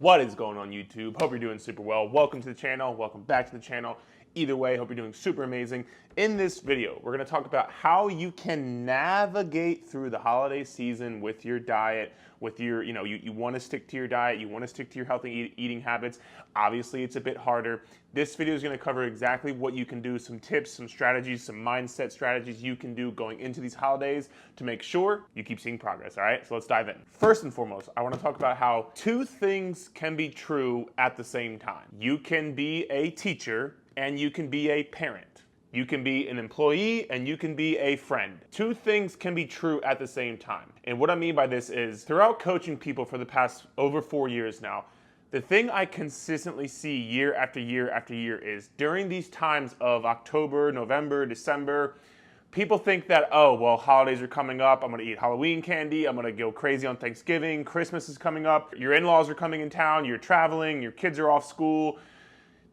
What is going on, YouTube? Hope you're doing super well. Welcome to the channel. Welcome back to the channel. Either way, hope you're doing super amazing. In this video, we're going to talk about how you can navigate through the holiday season with your diet, with your, you want to stick to your diet, you want to stick to your healthy eating habits. Obviously, it's a bit harder. This video is going to cover exactly what you can do, some tips, some strategies, some mindset strategies you can do going into these holidays to make sure you keep seeing progress, all right? So let's dive in. First and foremost, I want to talk about how two things can be true at the same time. You can be a teacher and you can be a parent. You can be an employee and you can be a friend. Two things can be true at the same time. And what I mean by this is, throughout coaching people for the past over 4 years now, the thing I consistently see year after year after year is during these times of October, November, December, people think that, oh, well, holidays are coming up, I'm gonna eat Halloween candy, I'm gonna go crazy on Thanksgiving, Christmas is coming up, your in-laws are coming in town, you're traveling, your kids are off school.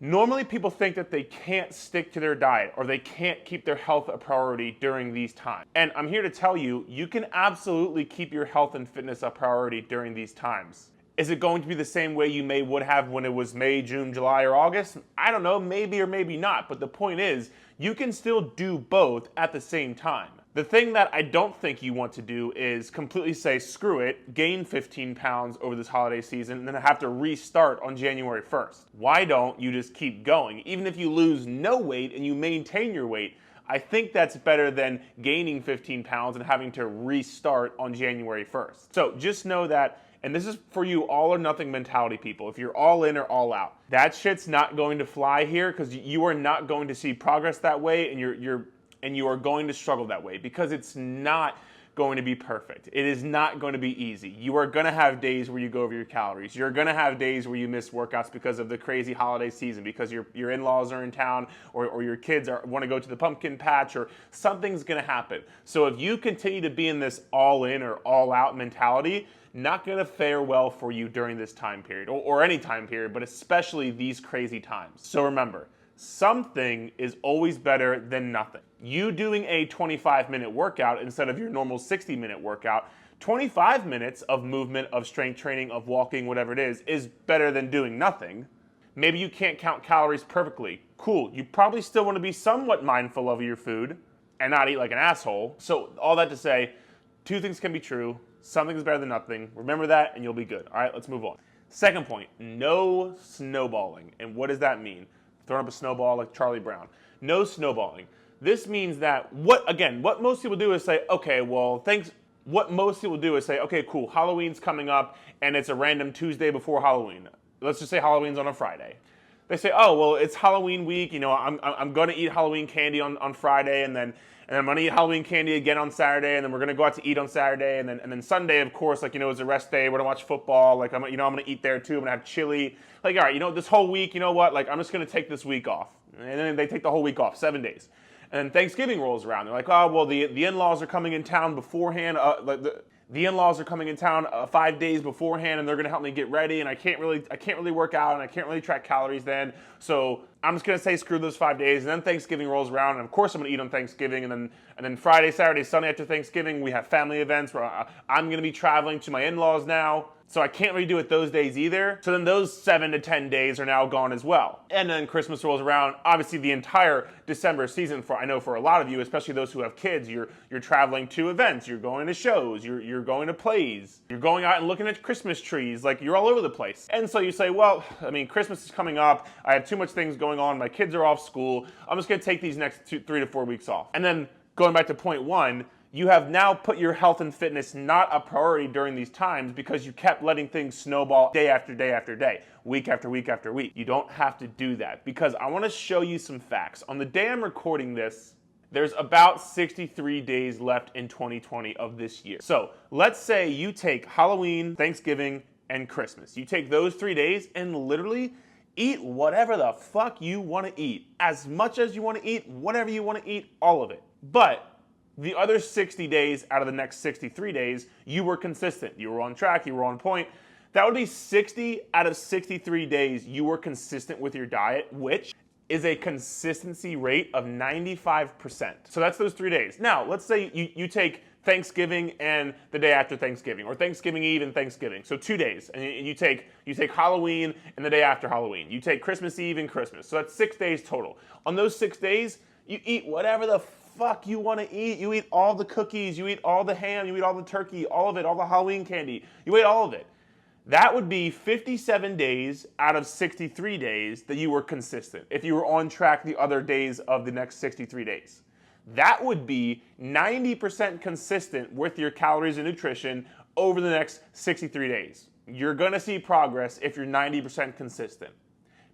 Normally people think that they can't stick to their diet or they can't keep their health a priority during these times. And I'm here to tell you, you can absolutely keep your health and fitness a priority during these times. Is it going to be the same way you would have when it was May, June, July, or August? I don't know, maybe or maybe not. But the point is, you can still do both at the same time. The thing that I don't think you want to do is completely say, screw it, gain 15 pounds over this holiday season, and then have to restart on January 1st. Why don't you just keep going? Even if you lose no weight and you maintain your weight, I think that's better than gaining 15 pounds and having to restart on January 1st. So just know that. And this is for you all or nothing mentality people. If you're all in or all out, that shit's not going to fly here because you are not going to see progress that way, and you are going to struggle that way because it's not going to be perfect. It is not going to be easy. You are going to have days where you go over your calories. You're going to have days where you miss workouts because of the crazy holiday season, because your in-laws are in town, or your kids want to go to the pumpkin patch, or something's going to happen. So if you continue to be in this all in or all out mentality, not going to fare well for you during this time period, or any time period, but especially these crazy times. So remember, something is always better than nothing. You doing a 25-minute workout instead of your normal 60-minute workout, 25 minutes of movement, of strength training, of walking, whatever it is better than doing nothing. Maybe you can't count calories perfectly. Cool. You probably still want to be somewhat mindful of your food and not eat like an asshole. So all that to say, two things can be true. Something is better than nothing. Remember that and you'll be good. All right, let's move on. Second point, no snowballing. And what does that mean? Throwing up a snowball like Charlie Brown. No snowballing. This means that what most people do is say, okay, well, thanks. What most people do is say, okay, cool, Halloween's coming up and it's a random Tuesday before Halloween. Let's just say Halloween's on a Friday. They say, oh, well, it's Halloween week. I'm going to eat Halloween candy on Friday, and I'm going to eat Halloween candy again on Saturday, and then we're going to go out to eat on Saturday, and then Sunday, of course, is a rest day. We're going to watch football. I'm going to eat there too. I'm going to have chili. All right, this whole week, I'm just going to take this week off. And then they take the whole week off, 7 days. And then Thanksgiving rolls around. They're like, oh, well, the in-laws are coming in town beforehand. The in-laws are coming in town 5 days beforehand, and they're gonna help me get ready, and I can't really work out, and I can't really track calories then. So I'm just gonna say screw those 5 days, and then Thanksgiving rolls around, and of course I'm gonna eat on Thanksgiving, and then Friday, Saturday, Sunday after Thanksgiving, we have family events where I'm gonna be traveling to my in-laws now. So I can't really do it those days either. So then those 7 to 10 days are now gone as well. And then Christmas rolls around. Obviously the entire December season, I know for a lot of you, especially those who have kids, you're traveling to events, you're going to shows, you're going to plays, you're going out and looking at Christmas trees, like you're all over the place. And so you say, well, Christmas is coming up, I have too much things going on, my kids are off school, I'm just gonna take these next 3 to 4 weeks off. And then going back to point one, you have now put your health and fitness not a priority during these times because you kept letting things snowball day after day after day, week after week after week. You don't have to do that because I want to show you some facts. On the day I'm recording this, there's about 63 days left in 2020 of this year. So let's say you take Halloween, Thanksgiving, and Christmas. You take those 3 days and literally eat whatever the fuck you want to eat. As much as you want to eat, whatever you want to eat, all of it. But the other 60 days out of the next 63 days, you were consistent. You were on track, you were on point. That would be 60 out of 63 days you were consistent with your diet, which is a consistency rate of 95%. So that's those 3 days. Now, let's say you take Thanksgiving and the day after Thanksgiving, or Thanksgiving Eve and Thanksgiving. So 2 days, and you take Halloween and the day after Halloween. You take Christmas Eve and Christmas. So that's 6 days total. On those 6 days, you eat whatever the fuck you want to eat. You eat all the cookies, you eat all the ham, you eat all the turkey, all of it, all the Halloween candy. You ate all of it. That would be 57 days out of 63 days that you were consistent, if you were on track the other days of the next 63 days. That would be 90% consistent with your calories and nutrition over the next 63 days. You're gonna see progress if you're 90% consistent.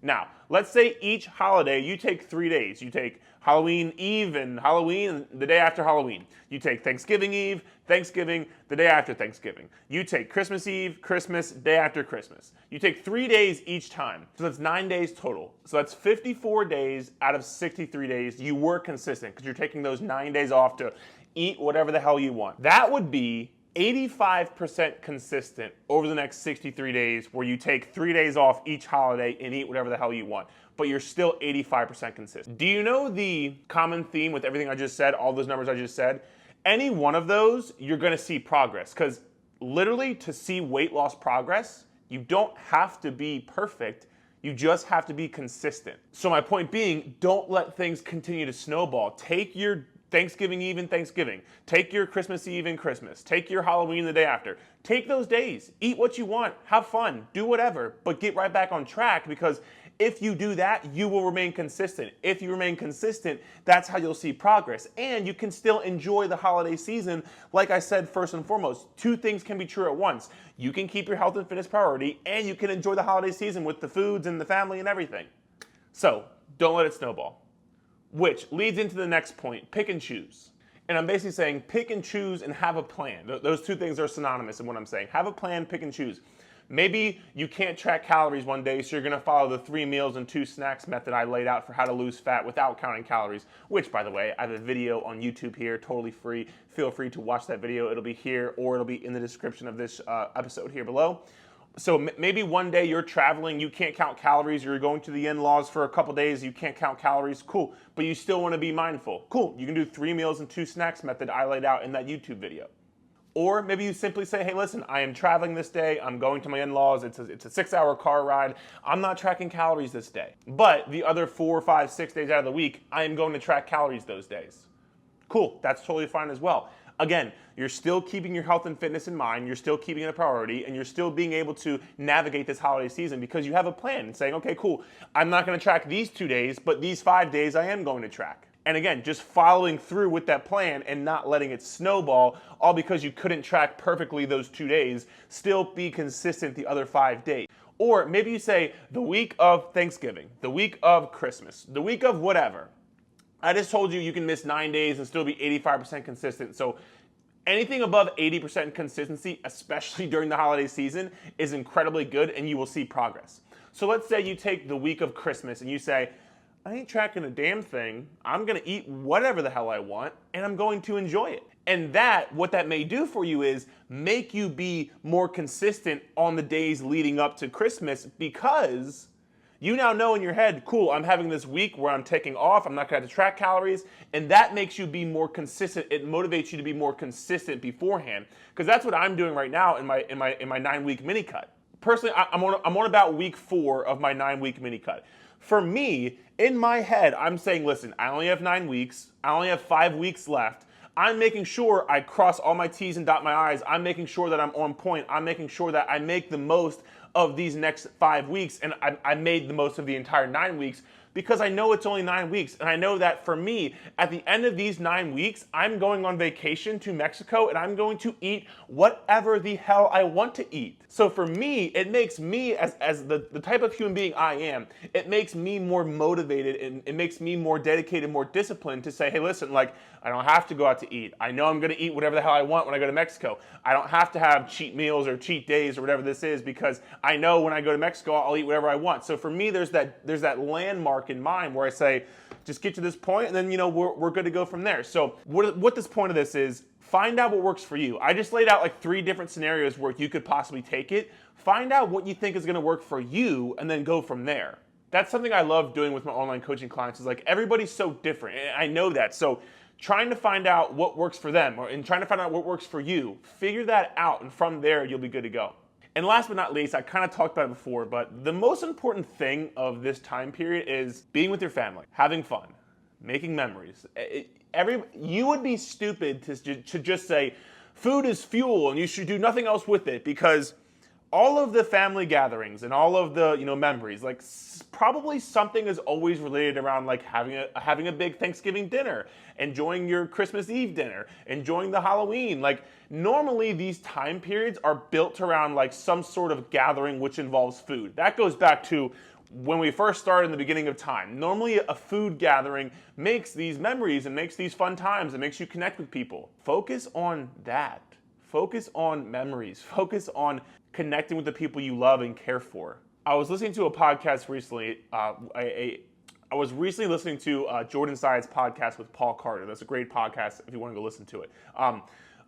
Now, let's say each holiday you take 3 days. You take Halloween Eve and Halloween and the day after Halloween. You take Thanksgiving Eve, Thanksgiving, the day after Thanksgiving. You take Christmas Eve, Christmas, day after Christmas. You take 3 days each time. So that's 9 days total. So that's 54 days out of 63 days you were consistent because you're taking those 9 days off to eat whatever the hell you want. That would be 85% consistent over the next 63 days where you take 3 days off each holiday and eat whatever the hell you want, but you're still 85% consistent. Do you know the common theme with everything I just said, all those numbers I just said? Any one of those, you're gonna see progress, because literally to see weight loss progress, you don't have to be perfect, you just have to be consistent. So my point being, don't let things continue to snowball. Take your Thanksgiving Eve and Thanksgiving. Take your Christmas Eve and Christmas. Take your Halloween the day after. Take those days. Eat what you want. Have fun. Do whatever. But get right back on track, because if you do that, you will remain consistent. If you remain consistent, that's how you'll see progress. And you can still enjoy the holiday season. Like I said, first and foremost, 2 things can be true at once. You can keep your health and fitness priority, and you can enjoy the holiday season with the foods and the family and everything. So don't let it snowball. Which leads into the next point, pick and choose. And I'm basically saying pick and choose and have a plan. Those 2 things are synonymous in what I'm saying. Have a plan, pick and choose. Maybe you can't track calories one day, so you're gonna follow the 3 meals and 2 snacks method I laid out for how to lose fat without counting calories, which, by the way, I have a video on YouTube here, totally free. Feel free to watch that video. It'll be here, or it'll be in the description of this episode here below. So maybe one day you're traveling, you can't count calories, you're going to the in-laws for a couple days, you can't count calories, cool, but you still want to be mindful. Cool, you can do 3 meals and 2 snacks method I laid out in that YouTube video. Or maybe you simply say, hey, listen, I am traveling this day, I'm going to my in-laws, it's a 6-hour car ride, I'm not tracking calories this day. But the other 4, 5, 6 days out of the week, I am going to track calories those days. Cool, that's totally fine as well. Again, you're still keeping your health and fitness in mind, you're still keeping it a priority, and you're still being able to navigate this holiday season because you have a plan and saying, okay, cool, I'm not gonna track these 2 days, but these 5 days I am going to track. And again, just following through with that plan and not letting it snowball, all because you couldn't track perfectly those 2 days, still be consistent the other 5 days. Or maybe you say the week of Thanksgiving, the week of Christmas, the week of whatever. I just told you you can miss 9 days and still be 85% consistent. So anything above 80% consistency, especially during the holiday season, is incredibly good, and you will see progress. So let's say you take the week of Christmas and you say, I ain't tracking a damn thing. I'm gonna eat whatever the hell I want, and I'm going to enjoy it. And what that may do for you is make you be more consistent on the days leading up to Christmas, because you now know in your head, cool, I'm having this week where I'm taking off, I'm not gonna have to track calories, and that makes you be more consistent. It motivates you to be more consistent beforehand, because that's what I'm doing right now in my 9-week mini cut. Personally, I'm on about week 4 of my 9-week mini cut. For me, in my head, I'm saying, listen, I only have 9 weeks, I only have 5 weeks left. I'm making sure I cross all my T's and dot my I's. I'm making sure that I'm on point. I'm making sure that I make the most of these next 5 weeks, and I made the most of the entire 9 weeks, because I know it's only 9 weeks, and I know that for me, at the end of these 9 weeks, I'm going on vacation to Mexico, and I'm going to eat whatever the hell I want to eat. So for me, it makes me, as the type of human being I am, it makes me more motivated, and it makes me more dedicated, more disciplined to say, hey, listen, like, I don't have to go out to eat. I know I'm gonna eat whatever the hell I want when I go to Mexico. I don't have to have cheat meals or cheat days or whatever this is, because I know when I go to Mexico, I'll eat whatever I want. So for me, there's that landmark in mind where I say, just get to this point, and then, you know, we're good to go from there. So what this point of this is, find out what works for you. I just laid out like 3 different scenarios where you could possibly take it. Find out what you think is gonna work for you, and then go from there. That's something I love doing with my online coaching clients, is like, everybody's so different, and I know that. So trying to find out what works for them and trying to find out what works for you. Figure that out, and from there, you'll be good to go. And last but not least, I kind of talked about it before, but the most important thing of this time period is being with your family, having fun, making memories. You would be stupid to just say, food is fuel and you should do nothing else with it, because all of the family gatherings and all of the memories, like probably something is always related around like having a big Thanksgiving dinner, enjoying your Christmas Eve dinner, enjoying the Halloween. Like normally these time periods are built around like some sort of gathering which involves food. That goes back to when we first started in the beginning of time. Normally a food gathering makes these memories and makes these fun times and makes you connect with people. Focus on that. Focus on memories. Focus on connecting with the people you love and care for. I was listening to a podcast recently. I was recently listening to Jordan Syatt's podcast with Paul Carter. That's a great podcast if you want to go listen to it.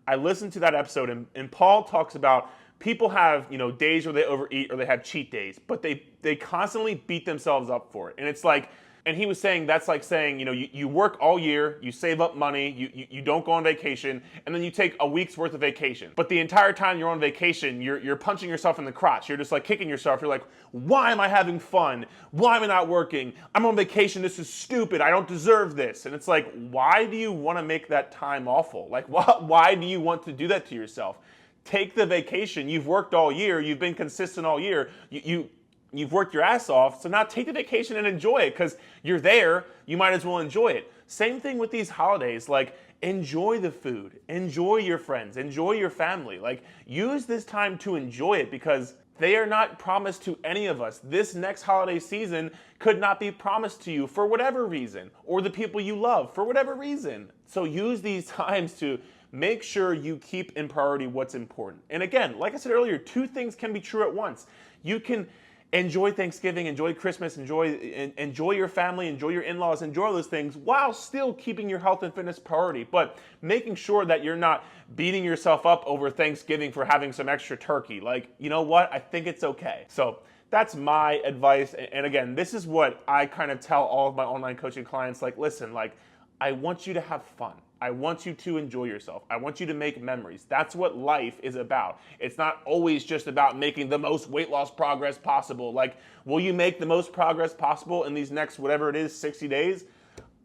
I listened to that episode, and Paul talks about people have days where they overeat or they have cheat days, but they constantly beat themselves up for it. And it's like, and he was saying that's like saying, you work all year, you save up money, you don't go on vacation, and then you take a week's worth of vacation. But the entire time you're on vacation, you're punching yourself in the crotch. You're just like kicking yourself. You're like, why am I having fun? Why am I not working? I'm on vacation. This is stupid. I don't deserve this. And it's like, why do you want to make that time awful? Like, why do you want to do that to yourself? Take the vacation. You've worked all year. You've been consistent all year. You've worked your ass off, so now take the vacation and enjoy it, because you're there, you might as well enjoy it. Same thing with these holidays, like enjoy the food, enjoy your friends, enjoy your family. Like use this time to enjoy it, because they are not promised to any of us. This next holiday season could not be promised to you for whatever reason, or the people you love for whatever reason. So use these times to make sure you keep in priority what's important. And again, like I said earlier, two things can be true at once. You can enjoy Thanksgiving, enjoy Christmas, enjoy your family, enjoy your in-laws, enjoy those things while still keeping your health and fitness priority, but making sure that you're not beating yourself up over Thanksgiving for having some extra turkey. Like, you know what? I think it's okay. So that's my advice. And again, this is what I kind of tell all of my online coaching clients. Like, listen, like, I want you to have fun. I want you to enjoy yourself. I want you to make memories. That's what life is about. It's not always just about making the most weight loss progress possible. Like, will you make the most progress possible in these next, whatever it is, 60 days?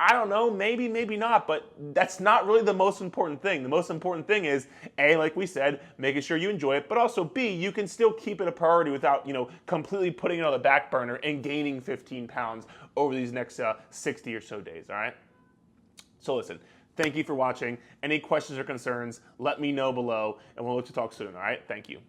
I don't know, maybe, maybe not, but that's not really the most important thing. The most important thing is, A, like we said, making sure you enjoy it, but also B, you can still keep it a priority without, completely putting it on the back burner and gaining 15 pounds over these next 60 or so days, all right? So listen, thank you for watching. Any questions or concerns, let me know below, and we'll look to talk soon, all right? Thank you.